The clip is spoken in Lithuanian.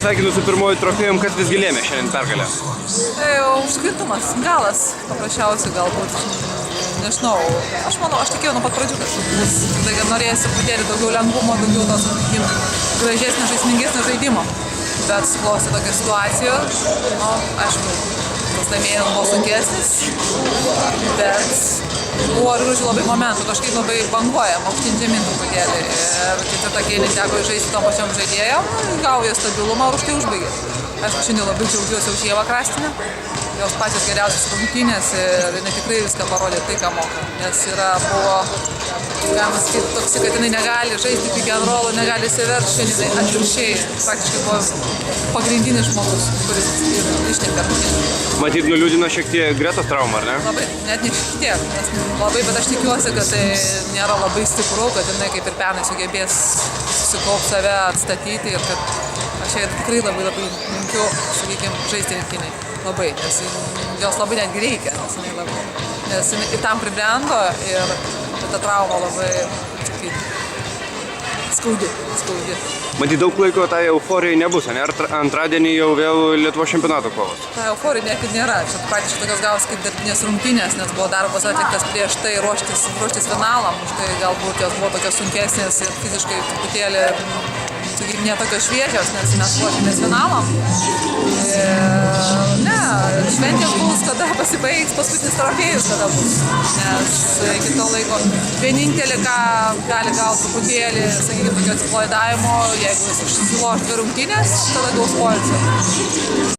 atsisveikinus su pirmoju trofėjum, kas visgi lėmė šiandien pergalę? Tai užkrintumas, galas, paprasčiausiai galbūt, nežinau. Aš manau, aš tikėjau nuo pat pradžių, kad bus, tai norėsiu truputėlį daugiau lengvumo, daugiau tos, gražesnio, žaismingesnio žaidimo. Bet suklostė tokia situacija, nu, aišku, tas laimėjimas buvo sunkesnis, bet buvo ir grūžių labai momentų, kažkaip labai banguojam, aukštyn žemyn truputėlį. Ir ketvirtą kėlinį teko žaisti tom pačiom žaidėjom, gauja stabilumą ir už tai užbaigė. Aišku, šiandien labai džiaugiuosi už Ievą Krastinę, jos pačios geriausios rungtynės ir jinai tikrai viską parodė tai, ką moka. Nes buvo, galima sakyti, toks, kad jinai negali žaisti pick and roll, negali įsiveršti, jinai atvirkščiai praktiškai buvo pagrindinis žmogus, kuris ištempė rungtynės. Matyt, nuliūdino šiek tiek Gretos traumą, ar ne? Labai, net ne šiek tiek, nes labai, bet aš tikiuosi, kad tai nėra labai stipru, kad jinai kaip ir pernai sugebės susikaupti save, atstatyti ir kad aš jai tikrai labai linkiu, sakykime, žaisti rinktinei. Labai, nes jos labai netgi reikia, nes jinai tam pribrendo ir ta trauma labai skaudi. Matyt, daug laiko tai euforijai nebus, ne? Ar antradienį jau vėl Lietuvos čempionato kovos? Ta euforija niekad nėra. Čia praktiškai tokios gavos kaip darbinės rungtynės, nes buvo darbas atliktas prieš tai ruoštis finalam. Už tai galbūt jos buvo tokios sunkesnės ir fiziškai truputėlį ne tokios šviežios, nes mes ruošėmės finalam. Ne, šventės bus, kada pasibaigs paskutinis trofėjus, kada bus. Nes iki to laiko vienintelį, ką gali gauti truputėlį, sakykime, tokio atsipalaidavimo, jeigu jis išsiloš 2 rungtynės, tada gaus poilsio.